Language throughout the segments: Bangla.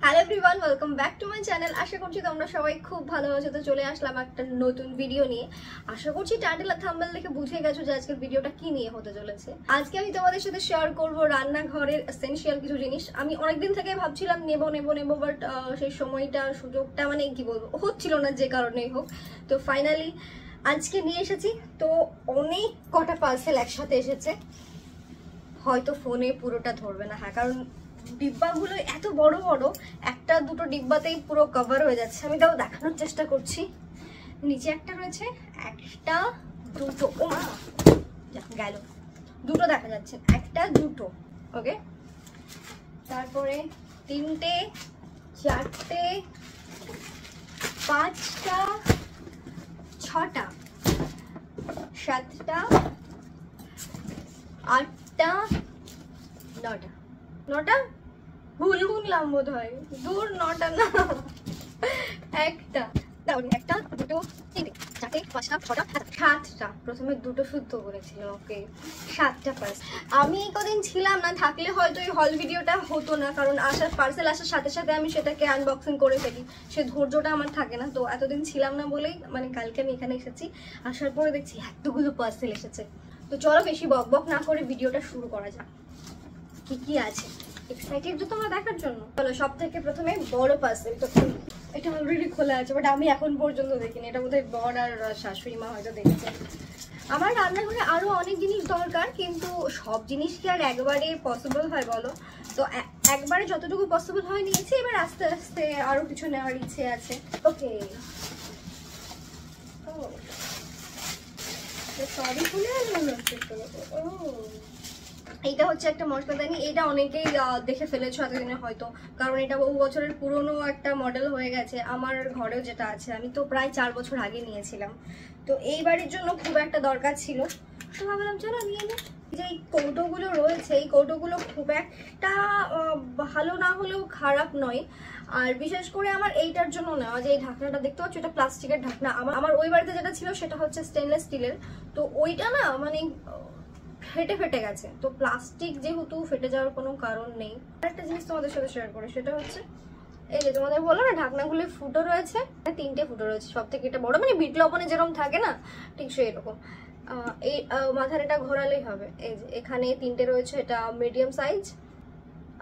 Hello everyone, welcome back to my channel. আশা করছি তোমরা সবাই খুব ভালো আছো। তো চলে আসলাম একটা নতুন ভিডিও নিয়ে। আশা করছি টাইটেল আর থাম্বনেল দেখে বুঝে গেছো যে আজকের ভিডিওটা কি নিয়ে হতে চলেছে। আজকে আমি তোমাদের সাথে শেয়ার করব রান্নাঘরের এসেনশিয়াল কিছু জিনিস। আমি অনেকদিন থেকে ভাবছিলাম নেব বাট সেই সময়টা সুযোগটা মানে কি বলবো হচ্ছিল না, যে কারণেই হোক। তো ফাইনালি আজকে নিয়ে এসেছি। তো অনেক কটা পার্সেল একসাথে এসেছে, হয়তো ফোনে পুরোটা ধরবে না। হ্যাঁ, কারণ ডিব্বাগুলো এত বড় বড়, একটা দুটো ডিব্বাতেই পুরো কভার হয়ে যাচ্ছে। আমি তাও দেখানোর চেষ্টা করছি। নিচে একটা রয়েছে, একটা দুটো, ও মা গেল, দুটো দেখা যাচ্ছে, একটা দুটো, ওকে। তারপরে তিনটে, চারটে, পাঁচটা, ছটা, সাতটা, আটটা, নটা। নটা ভুল গুনলাম বোধ হয়, দূর নটা না, একটা, একটা, দুটো, তিনটে, চারটে, পাঁচটা, ছটা, সাতটা। প্রথমে দুটো শুদ্ধ করেছিল, ওকে, সাতটা পার্সেল। আমি এই কদিন ছিলাম না, থাকলে হয়তো এই হল ভিডিওটা হতো না, কারণ পার্সেল আসার সাথে সাথে আমি সেটাকে আনবক্সিং করে ফেলি, সে ধৈর্যটা আমার থাকে না। তো এতদিন ছিলাম না বলেই মানে কালকে আমি এখানে এসেছি, আসার পরে দেখছি এতগুলো পার্সেল এসেছে। তো চলো বেশি বকবক না করে ভিডিওটা শুরু করা যাক। কি কি আছে, এক্সাইটেড তো তোমরা দেখার জন্য। চলো সব থেকে প্রথমে বড় পার্সেল। তো এটা অলরেডি খোলা আছে, বাট আমি এখন পর্যন্ত দেখিনি। এটা বোধহয় বর আর শাশুড়ি মা হয়তো দেখেছে। আমার রান্নাঘরে আরো অনেক জিনিস দরকার, কিন্তু সব জিনিস কি আর একবারে পসিবল হয় বলো? তো একবারে যতটুকু পসিবল হয় নিয়েছি, এবার আস্তে আস্তে আরো কিছু নেওয়ার ইচ্ছে আছে। ওকে, সবই খুলে এইটা হচ্ছে একটা মশলাদানি। এটা অনেকেই দেখে ফেলেছো এতদিনে হয়তো, কারণ এটা বহু বছরের পুরনো একটা মডেল হয়ে গেছে। আমার ঘরেও যেটা আছে, আমি তো প্রায় 4 বছর আগে নিয়েছিলাম। তো এই বাড়ির জন্য খুব একটা দরকার ছিল, তো ভাবলাম চলো নিয়ে নিই। যে এই কৌটোগুলো রয়েছে, এই কৌটোগুলো খুব একটা ভালো না হলেও খারাপ নয়। আর বিশেষ করে আমার এইটার জন্য নেওয়া, যে এই ঢাকনাটা দেখতে পাচ্ছ, এটা প্লাস্টিকের ঢাকনা। আমার ওই বাড়িতে যেটা ছিল সেটা হচ্ছে স্টেনলেস স্টিলের। তো ওইটা না মানে ফেটে গেছে। তো প্লাস্টিক যেহেতু ফেটে যাওয়ার কোনো কারণ নেই। আরেকটা জিনিস তোমাদের সাথে শেয়ার করি, সেটা হচ্ছে এই যে তোমাদের বলো না ঢাকনাগুলো ফুটো রয়েছে, 3টে ফুটো রয়েছে। সব থেকে এটা বড়, মানে বিট লবণে যেরকম থাকে না, ঠিক সেই রকম। এই মাথার এটা ঘোরালেই হবে। এই যে এখানে 3টে রয়েছে, এটা মিডিয়াম সাইজ।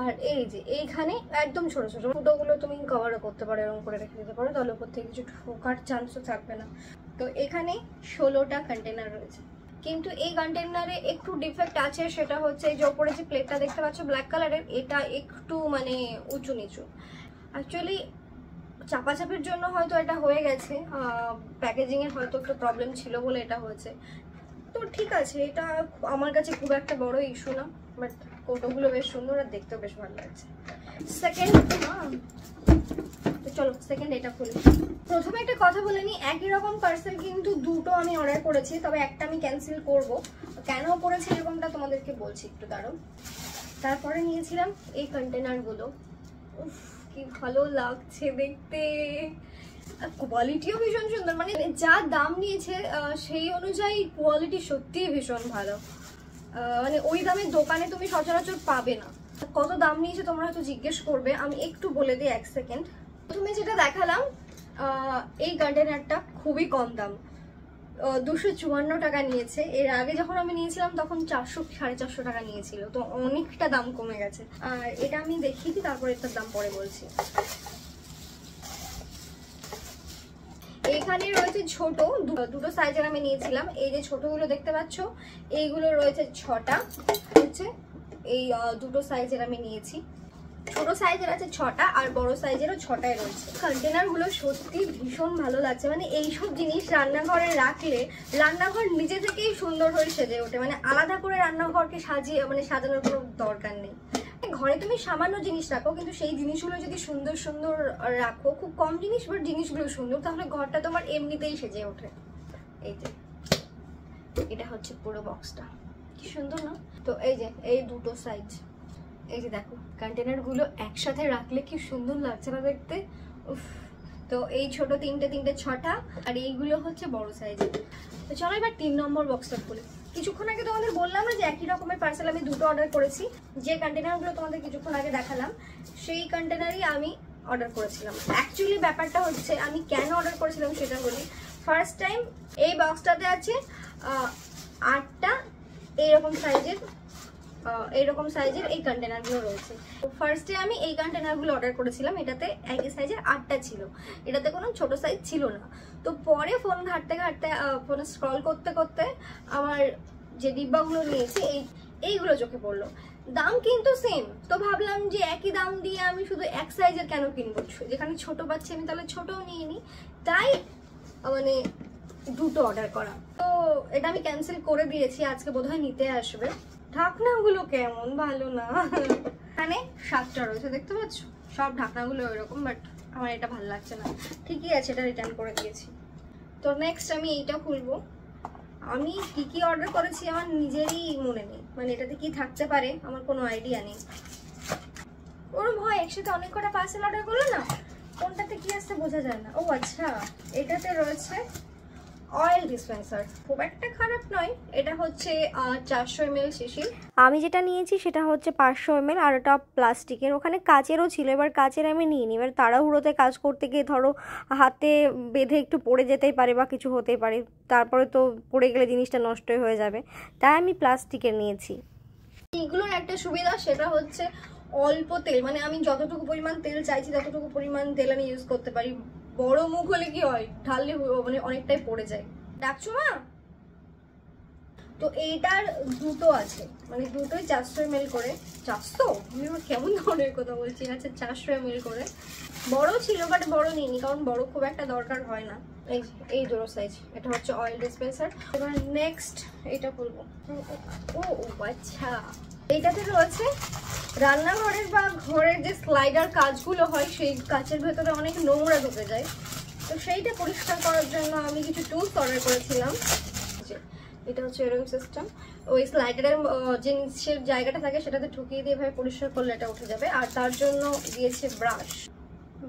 আর এই যে এইখানে একদম ছোট ছোট ফুটোগুলো তুমি কভারও করতে পারো, এরকম করে রেখে দিতে পারো, তাহলে উপর থেকে কিছু ঢোকার চান্সও থাকবে না। তো এখানে 16টা কন্টেনার রয়েছে, কিন্তু এই কন্টেনারে একটু ডিফেক্ট আছে। সেটা হচ্ছে এই যে ওপরে যে প্লেটটা দেখতে পাচ্ছ ব্ল্যাক কালারের, এটা একটু মানে উঁচু নিচু। অ্যাকচুয়ালি চাপাচাপির জন্য হয়তো এটা হয়ে গেছে, প্যাকেজিং এর হয়তো একটু প্রবলেম ছিল বলে এটা হয়েছে। তো ঠিক আছে, এটা আমার কাছে খুব একটা বড় ইস্যু না, বাট কৌটোগুলো বেশ সুন্দর আর দেখতেও বেশ ভালো লাগছে। সেকেন্ড, তো চলো সেকেন্ড এটা খুলি। প্রথমে একটা কথা বলে নিই, একই রকম পার্সেল কিন্তু দুটো আমি অর্ডার করেছি, তবে একটা আমি ক্যান্সেল করব। কেন করেছি এরকমটা তোমাদেরকে বলছি, একটু দাঁড়াও। তারপরে নিয়েছিলাম এই কন্টেনারগুলো, উফ কি ভালো লাগছে দেখতে, কোয়ালিটিও ভীষণ সুন্দর। মানে যা দাম নিয়েছে সেই অনুযায়ী কোয়ালিটি সত্যিই ভীষণ ভালো। মানে ওই দামে দোকানে তুমি সচরাচর পাবে না। কত দাম নিয়েছে তোমরা হয়তো জিজ্ঞেস করবে, আমি একটু বলে দিই 1 সেকেন্ড। প্রথমে যেটা দেখালাম এই কন্টেনারটা খুবই কম দাম, 254 টাকা নিয়েছে। এর আগে যখন আমি নিয়েছিলাম তখন 400-450 টাকা নিয়েছিল, তো অনেকটা দাম কমে গেছে। আর এটা আমি দেখিয়ে দিই, তারপর এটার দাম পরে বলছি। এইখানে রয়েছে ছোট, দুটো সাইজের আমি নিয়েছিলাম। এই যে ছোটগুলো দেখতে পাচ্ছ, এইগুলো রয়েছে 6টা হচ্ছে। এই দুটো সাইজের আমি নিয়েছি, ছোট সাইজের আছে 6টা আর বড় সাইজেরও 6টাই রয়েছে। কন্টেনারগুলো সত্যি ভীষণ ভালো লাগছে। মানে এইসব জিনিস রান্নাঘরে রাখলে রান্নাঘর নিজে থেকেই সুন্দর হয়ে সেজে ওঠে। মানে আলাদা করে রান্নাঘরকে সাজানোর কোনো দরকার নেই। ঘরে তুমি সামান্য জিনিস রাখো, কিন্তু সেই জিনিসগুলো যদি সুন্দর সুন্দর রাখো, খুব কম জিনিস বাট জিনিসগুলো সুন্দর, তাহলে ঘরটা তোমার এমনিতেই সেজে ওঠে। এই যে এটা হচ্ছে পুরো বক্সটা, কি সুন্দর না? তো এই যে এই দুটো সাইজ, এই যে দেখো কন্টেনারগুলো একসাথে রাখলে কি সুন্দর লাগছে না দেখতে, উফ। তো এই ছোট 3টে 6টা, আর এইগুলো হচ্ছে বড় সাইজের। তো চলো এবার 3 নম্বর বক্সটা খুলি। কিছুক্ষণ আগে তোমাদের বললাম না যে একই রকমের পার্সেল আমি দুটো অর্ডার করেছি, যে কন্টেনারগুলো তোমাদের কিছুক্ষণ আগে দেখালাম সেই কন্টেনারই আমি অর্ডার করেছিলাম। অ্যাকচুয়ালি ব্যাপারটা হচ্ছে আমি কেন অর্ডার করেছিলাম সেটা বলি। ফার্স্ট টাইম এই বক্সটাতে আছে 8টা এইরকম সাইজের এই কন্টেনারগুলো রয়েছে। তো ফার্স্টে আমি এই কন্টেনারগুলো অর্ডার করেছিলাম, এটাতে একই সাইজের 8টা ছিল, এটাতে কোনো ছোট সাইজ ছিল না। তো পরে ফোন ঘাঁটতে ফোনে স্ক্রল করতে করতে আমার যে ডিব্বাগুলো নিয়েছি এইগুলো চোখে পড়লো, দাম কিন্তু সেম। তো ভাবলাম যে একই দাম দিয়ে আমি শুধু এক সাইজের কেন কিনবো, যেখানে ছোট পাচ্ছি আমি তাহলে ছোটও নিয়ে নিই, তাই মানে দুটো অর্ডার করা। তো এটা আমি ক্যান্সেল করে দিয়েছি, আজকে বোধহয় নিতে আসবে। ঢাকনাগুলো কেমন ভালো না, এখানে 7টা রয়েছে দেখতে পাচ্ছ, সব ঢাকনাগুলো ওইরকম, বাট আমার এটা ভালো লাগছে না। ঠিকই আছে, এটা রিটার্ন করে দিয়েছি। তো নেক্সট আমি এইটা খুলবো। আমি কি অর্ডার করেছি আমার নিজেরই মনে নেই, মানে এটাতে কি থাকতে পারে আমার কোনো আইডিয়া নেই। ওরম হয় একসাথে অনেক কটা পার্সেল অর্ডার করলো না, কোনটাতে কি আসছে বোঝা যায় না। ও আচ্ছা, এটাতে রয়েছে অয়েল ডিসপেন্সার, খুব একটা খারাপ নয়। এটা হচ্ছে 400 ml শিশির। আমি যেটা নিয়েছি সেটা হচ্ছে 500 ml, আর ওটা প্লাস্টিকের। ওখানে কাচেরও ছিল, এবার কাচের আমি নিইনি। এবার তাড়াহুড়োতে কাজ করতে গিয়ে ধরো হাতে বেঁধে একটু পড়ে যেতেই পারে বা কিছু হতেই পারে, তারপরে তো পড়ে গেলে জিনিসটা নষ্টই হয়ে যাবে, তাই আমি প্লাস্টিকের নিয়েছি। এগুলোর একটা সুবিধা, সেটা হচ্ছে অল্প তেল, মানে আমি যতটুকু পরিমাণ তেল চাইছি ততটুকু পরিমাণ তেল আমি ইউজ করতে পারি। বড় মুখ হলে কি হয়, ঢাললে মানে অনেকটাই পড়ে যায়। ডাকছো মা? তো এইটার দুটো আছে, মানে দুটোই 400 ml করে। 400 আমি আবার কেমন ধরনের কথা বলছি, আচ্ছা 400 ml করে। বড় ছিল বাট বড় নিইনি, কারণ বড় খুব একটা দরকার হয় না। এই দুটো সাইজ, এটা হচ্ছে অয়েল ডিসপেন্সার। এবার নেক্সট এটা বলবো। ও আচ্ছা, এইটাতে রয়েছে রান্নাঘরের বা ঘরের যে স্লাইডার কাজগুলো হয়, সেই কাচের ভেতরে অনেক নোংরা ঢুকে যায়, তো সেইটা পরিষ্কার করার জন্য আমি কিছু টুলস অর্ডার করেছিলাম। এটা হচ্ছে এরকম সিস্টেম, ওই স্লাইডারের যে নিচের জায়গাটা থাকে সেটাতে ঢুকিয়ে দিয়ে এভাবে পরিষ্কার করলে এটা উঠে যাবে। আর তার জন্য দিয়েছে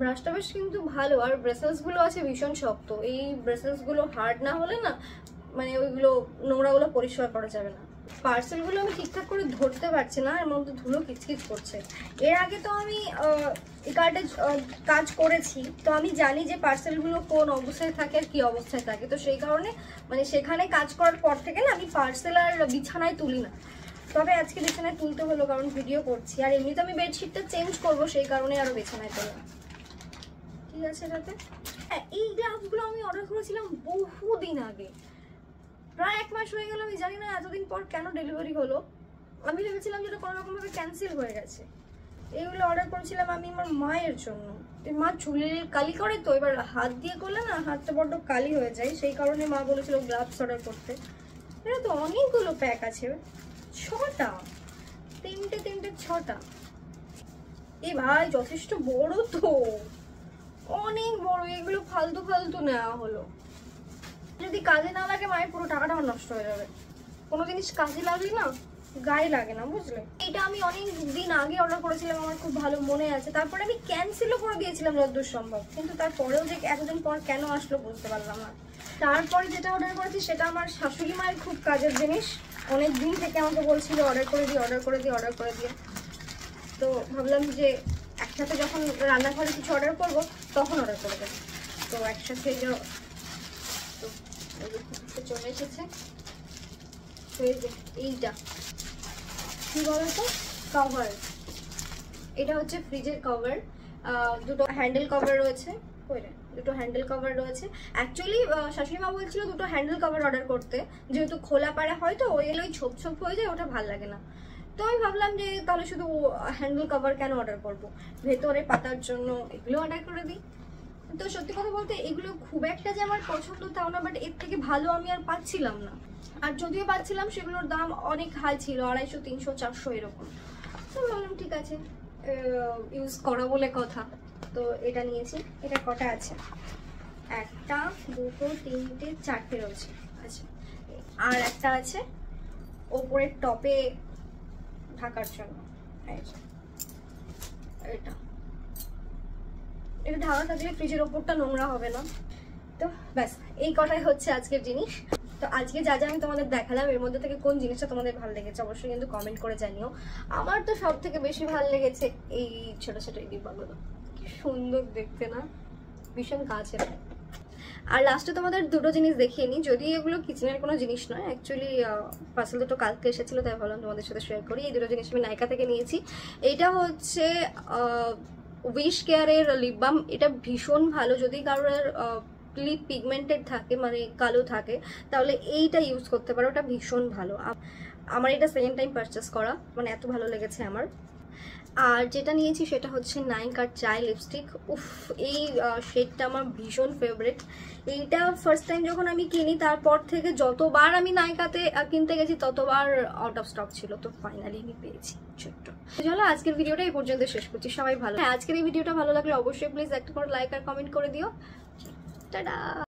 ব্রাশটা বেশ কিন্তু ভালো, আর ব্রেসেলসগুলো আছে ভীষণ শক্ত। এই ব্রেসেলসগুলো হার্ড না হলে না, মানে ওইগুলো নোংরাগুলো পরিষ্কার করা যাবে না। পার্সেলগুলো আমি ঠিকঠাক করে ধরতে পারছি না, এর মধ্যে ধুলো কিচকিচ করছে। এর আগে তো আমি এই কার্ডে কাজ করেছি, তো আমি জানি যে পার্সেলগুলো কোন অবস্থায় থাকে আর কি অবস্থায় থাকে। তো সেই কারণে মানে সেখানে কাজ করার পর থেকে না আমি পার্সেল আর বিছানায় তুলি না। তবে আজকে বিছানায় তুলতে হলো, কারণ ভিডিও করছি, আর এমনিতে আমি বেডশিটটা চেঞ্জ করবো, সেই কারণে আরো বিছানায় তোলা। ঠিক আছে, এটাতে হ্যাঁ, এই গ্লাভসগুলো আমি অর্ডার করেছিলাম বহুদিন আগে, প্রায় 1 মাস হয়ে গেল। আমি জানি না এতদিন পর কেন ডেলিভারি হলো, আমি ভেবেছিলাম যেটা কোনো রকমভাবে ক্যান্সেল হয়ে গেছে। এইগুলো অর্ডার করেছিলাম আমি আমার মায়ের জন্য। মা চুলের কালি করে, তো এবার হাত দিয়ে করলে না হাতটা বড্ড কালি হয়ে যায়, সেই কারণে মা বলেছিল গ্লাভস অর্ডার করতে। এটা তো অনেকগুলো প্যাক আছে, 6টা, 6টা। এই ভাই যথেষ্ট বড় তো, অনেক বড়। এগুলো ফালতু নেওয়া হলো, যদি কাজে না লাগে মায়ের পুরো টাকাটা আমার নষ্ট হয়ে যাবে। কোনো জিনিস কাজে লাগলে না গায়ে লাগে না, বুঝলে। এটা আমি অনেক দিন আগে অর্ডার করেছিলাম, আমার খুব ভালো মনে আছে। তারপরে আমি ক্যান্সেলও করে দিয়েছিলাম যতদূর সম্ভব, কিন্তু তারপরেও যে এতদিন পর কেন আসলো বুঝতে পারলাম না। তারপরে যেটা অর্ডার করেছি সেটা আমার শাশুড়ি মায়ের খুব কাজের জিনিস, অনেক দিন থেকে আমাকে বলছিল অর্ডার করে দিয়ে। তো ভাবলাম যে একসাথে যখন রান্নাঘরে কিছু অর্ডার করব তখন অর্ডার করে দেবো, তো একসাথে চলে এসেছে। এইটা কি বলতো, কভার। এটা হচ্ছে ফ্রিজের কভার, দুটো হ্যান্ডেল কভার রয়েছে। অ্যাকচুয়ালি শাশুড়ি মা বলছিল দুটো হ্যান্ডেল কভার অর্ডার করতে, যেহেতু খোলা পাড়া হয় তো ওই ছোপ হয়ে যায়, ওটা ভালো লাগে না। তো আমি ভাবলাম যে তাহলে শুধু হ্যান্ডেল কভার কেন অর্ডার করবো, ভেতরে পাতার জন্য এগুলো অর্ডার করে দিই। তো সত্যি কথা বলতে এগুলো খুব একটা যে আমার পছন্দ তাও না, বাট এর থেকে ভালো আমি আর পাচ্ছিলাম না। আর যদিও পাচ্ছিলাম সেগুলোর দাম অনেক হাই ছিল, 250, 300, 400 এরকম। তো ভাবলাম ঠিক আছে, ইউজ করা বলে কথা, তো এটা নিয়েছি। এটা কটা আছে, 1, 2, 3, 4টে রয়েছে। আচ্ছা, আর একটা আছে ওপরের টপে ঢাকার জন্য। এটা ঢাকা থাকলে ফ্রিজের ওপরটা নোংরা হবে না। তো ব্যাস, এই কটাই হচ্ছে আজকের জিনিস। তো আজকে যা যা আমি তোমাদের দেখালাম এর মধ্যে থেকে কোন জিনিসটা তোমাদের ভালো লেগেছে অবশ্যই কিন্তু কমেন্ট করে জানিও। আমার তো সব থেকে বেশি ভালো লেগেছে এই ছোট ছোট এই ডিব্বাগুলো, কি সুন্দর দেখতে না, ভীষণ কাছের। আর লাস্টে তোমাদের দুটো জিনিস দেখিয়ে নিই, যদি এগুলো কিচেনের কোনো জিনিস নয়, অ্যাকচুয়ালি পার্সেল দুটো কালকে এসেছিলো তাই ভাবলাম তোমাদের সাথে শেয়ার করি। এই দুটো জিনিস আমি নাইকা থেকে নিয়েছি। এইটা হচ্ছে উইশ কেয়ারের লিপ বাম। এটা ভীষণ ভালো, যদি কারোর লিপ পিগমেন্টেড থাকে মানে কালো থাকে তাহলে এইটা ইউজ করতে পারো, ওটা ভীষণ ভালো। আমার এটা সেকেন্ড টাইম পারচেস করা, মানে এত ভালো লেগেছে আমার। আর যেটা নিয়েছি সেটা হচ্ছে নাইকার চাই লিপস্টিক। উফ, এই শেডটা আমার ভীষণ ফেভারিট। এইটা ফার্স্ট টাইম যখন আমি কিনি তারপর থেকে যতবার আমি নাইকাতে কিনতে গেছি ততবার আউট অফ স্টক ছিল, তো ফাইনালি আমি পেয়েছি ছোট্ট। চলো আজকের ভিডিওটা এই পর্যন্ত শেষ করছি। সবাই ভালো, আজকের এই ভিডিওটা ভালো লাগলে অবশ্যই প্লিজ একটা করে লাইক আর কমেন্ট করে দিও। টাটা।